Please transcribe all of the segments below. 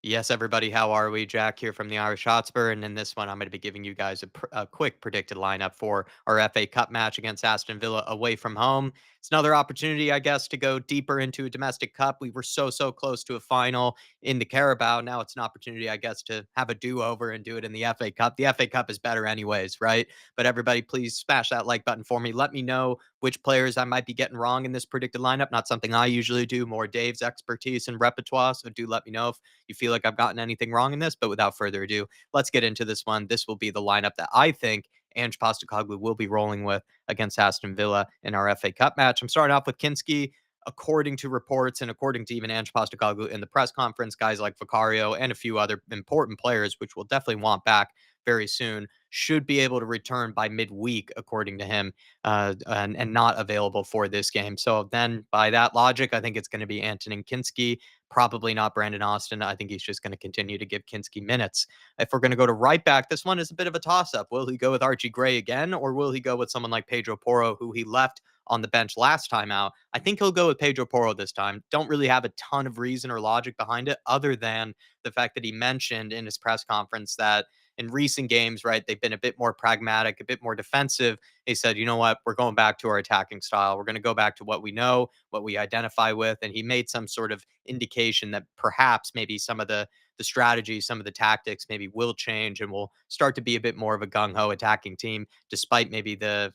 Yes, everybody, how are we? Jack here from the Irish Hotspur, and in this one, I'm going to be giving you guys a quick predicted lineup for our FA Cup match against Aston Villa away from home. It's another opportunity, I guess, to go deeper into a domestic cup. We were so close to a final in the Carabao. Now it's an opportunity, I guess, to have a do-over and do it in the FA Cup. The FA Cup is better anyways, right? But everybody, please smash that like button for me. Let me know which players I might be getting wrong in this predicted lineup. Not something I usually do, more Dave's expertise and repertoire. So do let me know if you feel like I've gotten anything wrong in this. But without further ado, let's get into this one. This will be the lineup that I think Ange Postecoglou will be rolling with against Aston Villa in our FA Cup match. I'm starting off with Kinski. According to reports and according to even Ange Postecoglou in the press conference, guys like Vicario and a few other important players, which we'll definitely want back very soon, should be able to return by midweek, according to him, and not available for this game. So then, by that logic, I think it's going to be Antonin Kinski. Probably not Brandon Austin. I think he's just going to continue to give Kinski minutes. If we're going to go to right back, this one is a bit of a toss up. Will he go with Archie Gray again, or will he go with someone like Pedro Porro, who he left on the bench last time out? I think he'll go with Pedro Porro this time. Don't really have a ton of reason or logic behind it, other than the fact that he mentioned in his press conference that in recent games, right, they've been a bit more pragmatic, a bit more defensive. He said, you know what, we're going back to our attacking style. We're going to go back to what we know, what we identify with. And he made some sort of indication that perhaps maybe some of the strategy, some of the tactics maybe will change and will start to be a bit more of a gung ho attacking team, despite maybe the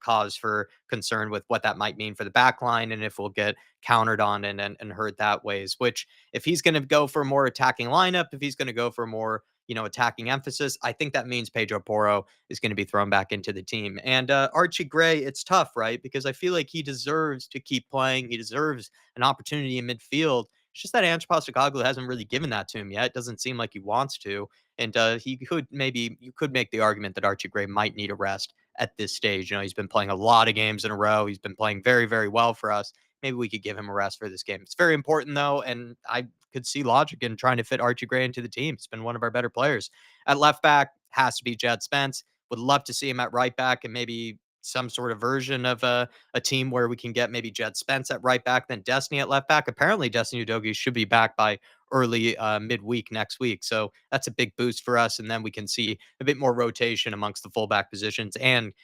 cause for concern with what that might mean for the back line and if we'll get countered on and hurt that ways. Which if he's going to go for a more attacking lineup, if he's going to go for more attacking emphasis, I think that means Pedro Porro is going to be thrown back into the team. And Archie Gray, it's tough, right? Because I feel like he deserves to keep playing. He deserves an opportunity in midfield. It's just that Ange Postecoglou hasn't really given that to him yet. It doesn't seem like he wants to. And you could make the argument that Archie Gray might need a rest at this stage. He's been playing a lot of games in a row. He's been playing very well for us. Maybe we could give him a rest for this game. It's very important though, and I could see logic in trying to fit Archie Gray into the team. He's been one of our better players. At left back has to be Jed Spence. Would love to see him at right back and maybe some sort of version of a team where we can get maybe Jed Spence at right back, then Destiny at left back. Apparently, Destiny Udogie should be back by early midweek next week. So that's a big boost for us. And then we can see a bit more rotation amongst the fullback positions and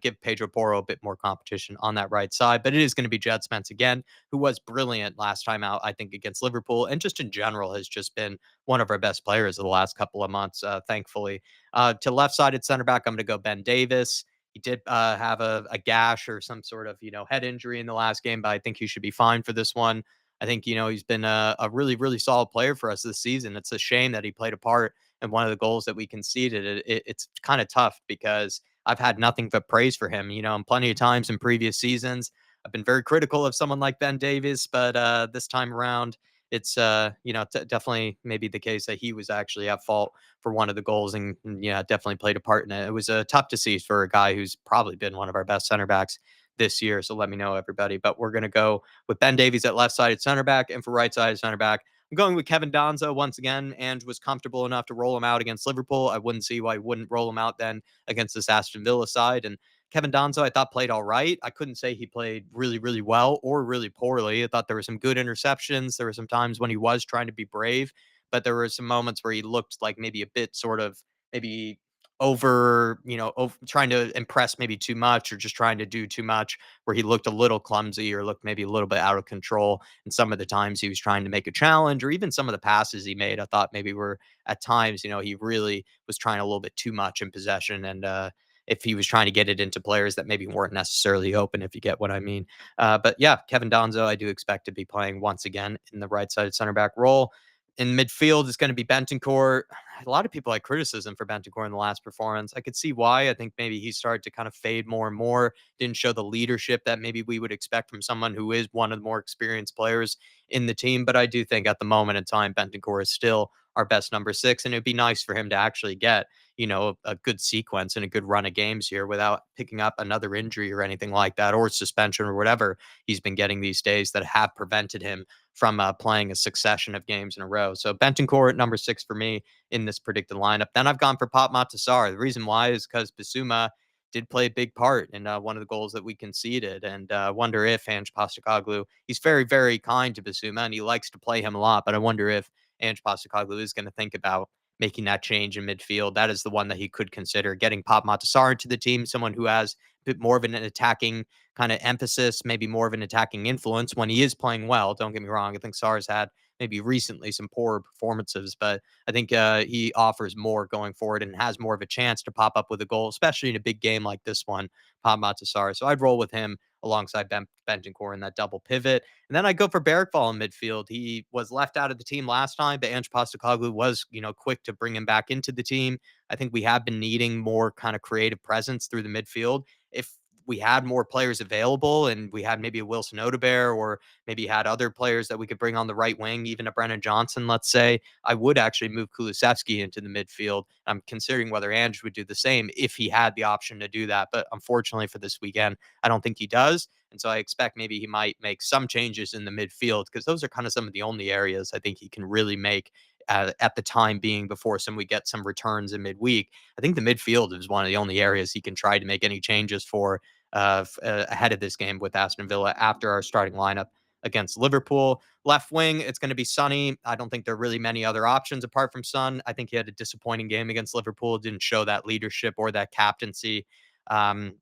give Pedro Porro a bit more competition on that right side. But it is going to be Jed Spence again, who was brilliant last time out, I think, against Liverpool, and just in general has just been one of our best players of the last couple of months, thankfully. To left sided center back, I'm going to go Ben Davis. He did have a gash or some sort of head injury in the last game, but I think he should be fine for this one. I think he's been a really solid player for us this season. It's a shame that he played a part in one of the goals that we conceded. It's kind of tough because I've had nothing but praise for him. And plenty of times in previous seasons, I've been very critical of someone like Ben Davis, but this time around, it's definitely maybe the case that he was actually at fault for one of the goals, and yeah, definitely played a part in it. It was tough to see for a guy who's probably been one of our best center backs this year. So let me know, everybody. But we're gonna go with Ben Davies at left sided center back, and for right sided center back, I'm going with Kevin Donzo once again. And was comfortable enough to roll him out against Liverpool. I wouldn't see why he wouldn't roll him out then against this Aston Villa side. And Kevin Donzo, I thought played all right. I couldn't say he played really well or really poorly. I thought there were some good interceptions. There were some times when he was trying to be brave, but there were some moments where he looked like maybe a bit sort of maybe trying to impress maybe too much or just trying to do too much, where he looked a little clumsy or looked maybe a little bit out of control. And some of the times he was trying to make a challenge, or even some of the passes he made, I thought maybe were at times, he really was trying a little bit too much in possession. And, if he was trying to get it into players that maybe weren't necessarily open, if you get what I mean. But yeah, Kevin Donzo, I do expect to be playing once again in the right sided center back role. In midfield, it's going to be Bentoncourt. A lot of people had criticism for Bentoncourt in the last performance. I could see why. I think maybe he started to kind of fade more and more, didn't show the leadership that maybe we would expect from someone who is one of the more experienced players in the team. But I do think at the moment in time, Bentoncourt is still our best number six. And it'd be nice for him to actually get a good sequence and a good run of games here without picking up another injury or anything like that, or suspension or whatever he's been getting these days that have prevented him from playing a succession of games in a row. So Bentoncourt at number six for me in this predicted lineup. Then I've gone for Pop Matasar. The reason why is because Basuma did play a big part in one of the goals that we conceded. And wonder if Ange Postecoglou, he's very kind to Basuma and he likes to play him a lot, but I wonder if Ange Postecoglou is going to think about making that change in midfield. That is the one that he could consider getting Pop Matasar into the team, someone who has a bit more of an attacking kind of emphasis, maybe more of an attacking influence when he is playing well. Don't get me wrong. I think Sar's had maybe recently some poor performances, but I think he offers more going forward and has more of a chance to pop up with a goal, especially in a big game like this one, Pop Matasar. So I'd roll with him alongside Bentancur in that double pivot. And then I go for Bergvall in midfield. He was left out of the team last time, but Ange Postecoglou was, quick to bring him back into the team. I think we have been needing more kind of creative presence through the midfield. If we had more players available and we had maybe a Wilson Odobert or maybe had other players that we could bring on the right wing, even a Brennan Johnson, let's say, I would actually move Kulusevski into the midfield. I'm considering whether Ange would do the same if he had the option to do that. But unfortunately for this weekend, I don't think he does. And so I expect maybe he might make some changes in the midfield because those are kind of some of the only areas I think he can really make at the time being before we get some returns in midweek. I think the midfield is one of the only areas he can try to make any changes for ahead of this game with Aston Villa after our starting lineup against Liverpool. Left wing, it's going to be Sonny. I don't think there are really many other options apart from Son. I think he had a disappointing game against Liverpool, didn't show that leadership or that captaincy. Um,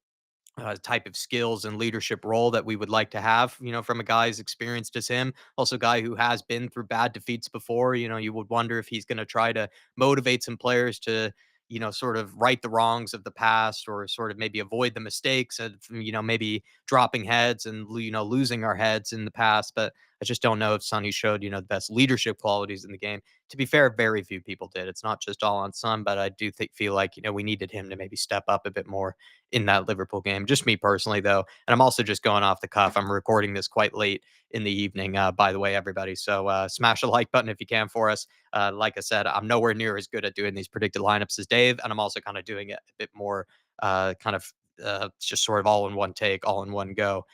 Type of skills and leadership role that we would like to have, from a guy as experienced as him. Also, a guy who has been through bad defeats before. You would wonder if he's going to try to motivate some players to, sort of right the wrongs of the past or sort of maybe avoid the mistakes of, maybe dropping heads and, losing our heads in the past. But I just don't know if Sonny showed, the best leadership qualities in the game. To be fair, very few people did. It's not just all on Son, but I do feel like, we needed him to maybe step up a bit more in that Liverpool game. Just me personally, though. And I'm also just going off the cuff. I'm recording this quite late in the evening, by the way, everybody. So smash the like button if you can for us. Like I said, I'm nowhere near as good at doing these predicted lineups as Dave. And I'm also kind of doing it a bit more kind of just sort of all in one take, all in one go.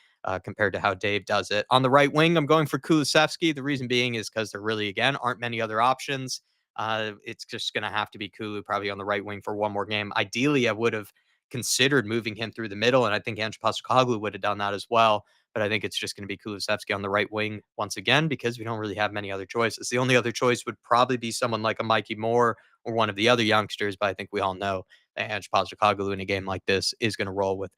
Compared to how Dave does it. On the right wing, I'm going for Kulusevski. The reason being is because there really, again, aren't many other options. It's just going to have to be Kulu probably on the right wing for one more game. Ideally, I would have considered moving him through the middle, and I think Ange Postecoglou would have done that as well. But I think it's just going to be Kulusevski on the right wing once again because we don't really have many other choices. The only other choice would probably be someone like a Mikey Moore or one of the other youngsters, but I think we all know that Ange Postecoglou in a game like this is going to roll with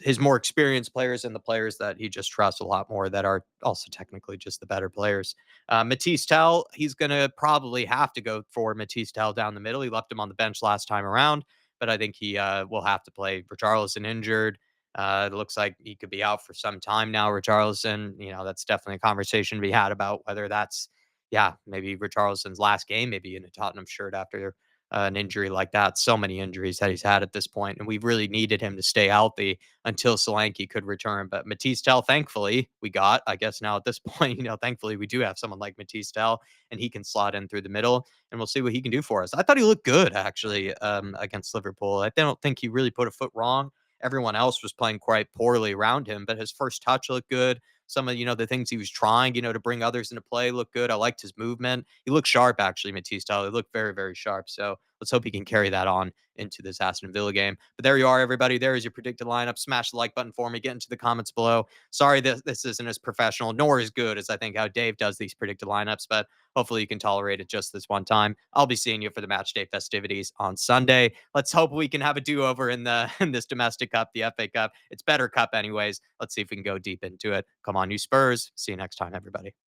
his more experienced players and the players that he just trusts a lot more that are also technically just the better players. Matisse Tell, he's going to probably have to go for Matisse Tell down the middle. He left him on the bench last time around, but I think he will have to play. Richarlison injured. It looks like he could be out for some time now. Richarlison, that's definitely a conversation to be had about whether that's, yeah, maybe Richarlison's last game, maybe in a Tottenham shirt after an injury like that. So many injuries that he's had at this point, and we really needed him to stay healthy until Solanke could return. But Matisse Tell, thankfully, we got. I guess now at this point, thankfully we do have someone like Matisse Tell, and he can slot in through the middle, and we'll see what he can do for us. I thought he looked good actually against Liverpool. I don't think he really put a foot wrong. Everyone else was playing quite poorly around him, but his first touch looked good. Some of the things he was trying, to bring others into play looked good. I liked his movement. He looked sharp actually, Matisse Tell. He looked very, very sharp. So let's hope he can carry that on into this Aston Villa game. But there you are, everybody. There is your predicted lineup. Smash the like button for me. Get into the comments below. Sorry that this isn't as professional nor as good as I think how Dave does these predicted lineups, but hopefully you can tolerate it just this one time. I'll be seeing you for the match day festivities on Sunday. Let's hope we can have a do-over in the in this domestic cup, the FA Cup. It's better cup anyways. Let's see if we can go deep into it. Come on, you Spurs. See you next time, everybody.